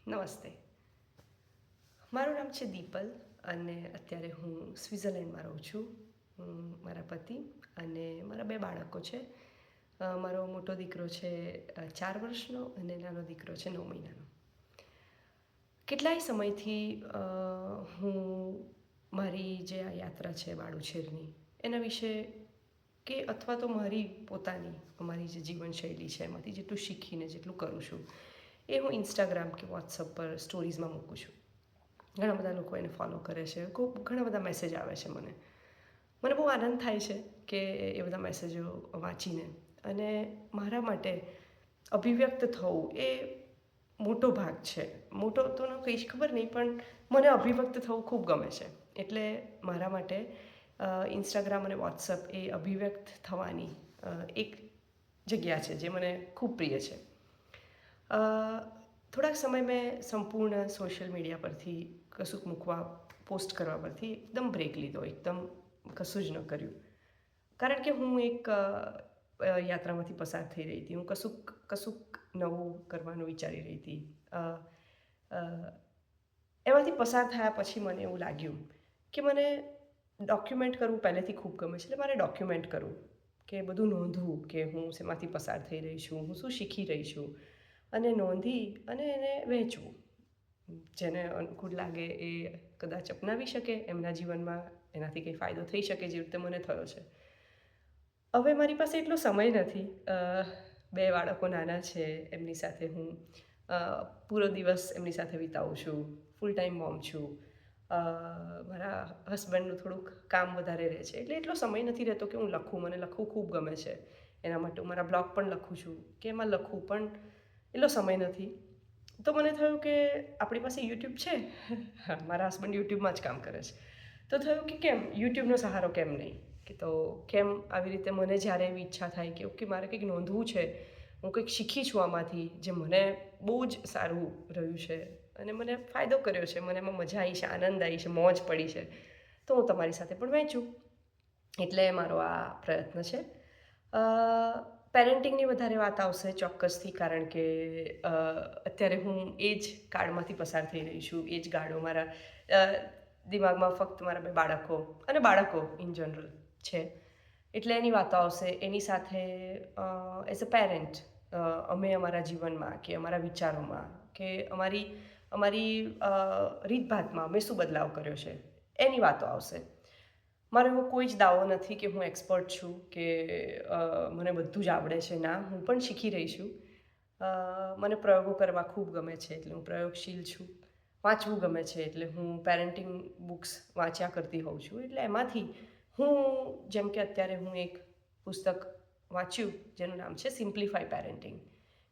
નમસ્તે. મારું નામ છે દીપલ અને અત્યારે હું સ્વિટ્ઝરલેન્ડમાં રહું છું. મારા પતિ અને મારા 2 બાળકો છે. મારો મોટો દીકરો છે 4 વર્ષનો અને નાનો દીકરો છે 9 મહિનાનો. કેટલાય સમયથી હું મારી જે આ યાત્રા છે વાળુછેરની એના વિશે કે અથવા તો મારી પોતાની અમારી જે જીવનશૈલી છે એમાંથી જેટલું શીખીને જેટલું કરું છું એ હું ઇન્સ્ટાગ્રામ કે વોટ્સઅપ પર સ્ટોરીઝમાં મૂકું છું. ઘણા બધા લોકો એને ફોલો કરે છે, ઘણા બધા મેસેજ આવે છે મને. મને બહુ આનંદ થાય છે કે એ બધા મેસેજો વાંચીને, અને મારા માટે અભિવ્યક્ત થવું એ મોટો ભાગ છે. મોટો તો ન કહીશ, ખબર નહીં, પણ મને અભિવ્યક્ત થવું ખૂબ ગમે છે. એટલે મારા માટે ઇન્સ્ટાગ્રામ અને વોટ્સઅપ એ અભિવ્યક્ત થવાની એક જગ્યા છે જે મને ખૂબ પ્રિય છે. થોડાક સમય મેં સંપૂર્ણ સોશિયલ મીડિયા પરથી કશુંક પોસ્ટ કરવા પરથી એકદમ બ્રેક લીધો, એકદમ કશું જ ન કર્યું. કારણ કે હું એક યાત્રામાંથી પસાર થઈ રહી હતી. હું કશુંક નવું કરવાનું વિચારી રહી હતી. એમાંથી પસાર થયા પછી મને એવું લાગ્યું કે મને ડોક્યુમેન્ટ કરવું પહેલેથી ખૂબ ગમે છે. એટલે મારે ડોક્યુમેન્ટ કરવું, કે બધું નોંધવું કે હું શેમાંથી પસાર થઈ રહી છું, હું શું શીખી રહી છું, અને નોંધી અને એને વહેંચવું. જેને અનુકૂળ લાગે એ કદાચ અપનાવી શકે એમના જીવનમાં, એનાથી કંઈ ફાયદો થઈ શકે જેવી રીતે મને થયો છે. હવે મારી પાસે એટલો સમય નથી. 2 બાળકો નાના છે, એમની સાથે હું પૂરો દિવસ એમની સાથે વિતાવું છું. ફૂલ ટાઈમ મોમ છું. મારા હસબન્ડનું થોડુંક કામ વધારે રહે છે, એટલે એટલો સમય નથી રહેતો કે હું લખું. મને લખવું ખૂબ ગમે છે. એના માટે હું મારા બ્લોગ પણ લખું છું કે એમાં લખું, પણ એટલો સમય નથી. તો મને થયું કે આપણી પાસે યુટ્યુબ છે. મારા હસબન્ડ યુટ્યુબમાં જ કામ કરે છે. તો થયું કે કેમ યુટ્યુબનો સહારો કેમ નહીં, કે તો કેમ આવી રીતે મને જ્યારે એવી ઈચ્છા થાય કે ઓકે મારે કંઈક નોંધવું છે, હું કંઈક શીખી છું આમાંથી જે મને બહુ જ સારું રહ્યું છે અને મને ફાયદો કર્યો છે, મને એમાં મજા આવી છે, આનંદ આવી છે, મોજ પડી છે, તો હું તમારી સાથે પણ વહેંચું. એટલે મારો આ પ્રયત્ન છે. પેરેન્ટિંગની વધારે વાત આવશે ચોક્કસથી, કારણ કે અત્યારે હું એ જ કાળમાંથી પસાર થઈ રહી છું. એ જ ગાળો મારા દિમાગમાં ફક્ત મારા 2 બાળકો અને બાળકો ઇન જનરલ છે, એટલે એની વાતો આવશે. એની સાથે એઝ અ પેરેન્ટ અમે અમારા જીવનમાં કે અમારા વિચારોમાં કે અમારી રીતભાતમાં અમે શું બદલાવ કર્યો છે એની વાતો આવશે. મારો એવો કોઈ જ દાવો નથી કે હું એક્સપર્ટ છું કે મને બધું જ આવડે છે. ના, હું પણ શીખી રહી છું. મને પ્રયોગો કરવા ખૂબ ગમે છે, એટલે હું પ્રયોગશીલ છું. વાંચવું ગમે છે, એટલે હું પેરેન્ટિંગ બુક્સ વાંચ્યા કરતી હોઉં છું. એટલે એમાંથી હું, જેમ કે અત્યારે હું એક પુસ્તક વાંચ્યું જેનું નામ છે સિમ્પ્લિફાય પેરેન્ટિંગ,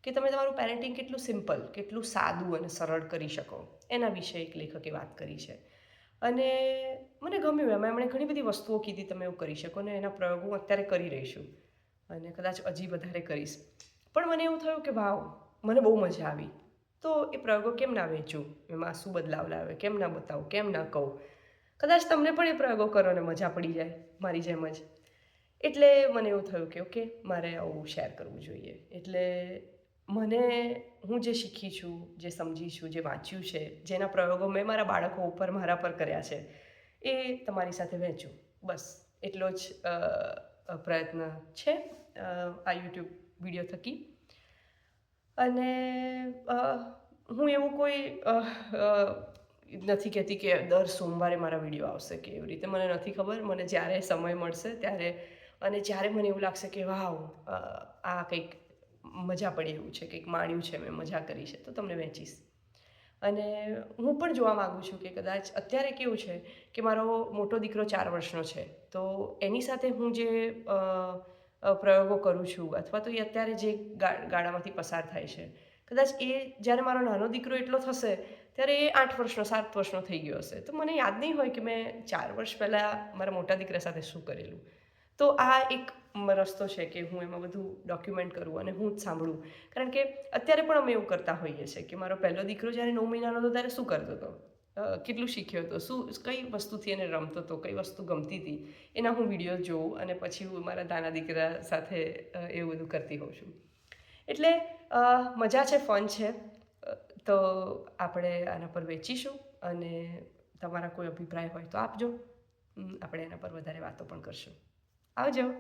કે તમે તમારું પેરેન્ટિંગ કેટલું સિમ્પલ, કેટલું સાદું અને સરળ કરી શકો, એના વિશે એક લેખકે વાત કરી છે. અને મને ગમ્યું. એમણે ઘણી બધી વસ્તુઓ કીધી, તમે એવું કરી શકો, ને એના પ્રયોગો હું અત્યારે કરી રહી છું અને કદાચ હજી વધારે કરીશ. પણ મને એવું થયું કે વાવ, મને બહુ મજા આવી. તો એ પ્રયોગો કેમ ના વહેંચું, એમાં શું બદલાવ લાવે, કેમ ના બતાવું, કેમ ના કહું. કદાચ તમને પણ એ પ્રયોગો કરો ને મજા પડી જાય મારી જેમ જ. એટલે મને એવું થયું કે ઓકે, મારે આવું શેર કરવું જોઈએ. એટલે હું જે શીખી છું, જે સમજી છું, જે વાંચ્યું છે, જેના પ્રયોગો મેં મારા બાળકો ઉપર, મારા પર કર્યા છે, એ તમારી સાથે વહેંચું. બસ એટલો જ પ્રયત્ન છે આ યુટ્યુબ વિડીયો થકી. અને હું એવું કોઈ નથી કહેતી કે દર સોમવારે મારા વિડીયો આવશે કે એવી રીતે, મને નથી ખબર. મને જ્યારે સમય મળશે ત્યારે, અને જ્યારે મને એવું લાગશે કે વાવ, આ કંઈક મજા પડી એવું છે, કંઈક માણ્યું છે, મેં મજા કરી છે, તો તમને વહેંચીશ. અને હું પણ જોવા માગું છું કે કદાચ અત્યારે કેવું છે કે મારો મોટો દીકરો 4 વર્ષનો છે, તો એની સાથે હું જે પ્રયોગો કરું છું, અથવા તો એ અત્યારે જે ગાળામાંથી પસાર થાય છે, કદાચ એ જ્યારે મારો નાનો દીકરો એટલો થશે ત્યારે એ 8 વર્ષનો, 7 વર્ષનો થઈ ગયો હશે. તો મને યાદ નહીં હોય કે મેં 4 વર્ષ પહેલાં મારા મોટા દીકરા સાથે શું કરેલું. તો આ એક રસ્તો છે કે હું એમાં બધું ડોક્યુમેન્ટ કરું અને હું જ સાંભળું. કારણ કે અત્યારે પણ અમે એવું કરતા હોઈએ છીએ કે મારો પહેલો દીકરો જ્યારે 9 મહિનાનો હતો ત્યારે શું કરતો હતો, કેટલું શીખ્યો હતો, કઈ વસ્તુથી એને રમતો હતો, કઈ વસ્તુ ગમતી હતી, એના હું વિડીયો જોઉં અને પછી હું મારા નાના દીકરા સાથે એવું બધું કરતી હોઉં છું. એટલે મજા છે, ફન છે. તો આપણે આના પર વેચીશું અને તમારા કોઈ અભિપ્રાય હોય તો આપજો. આપણે એના પર વધારે વાતો પણ કરશું. આવજો.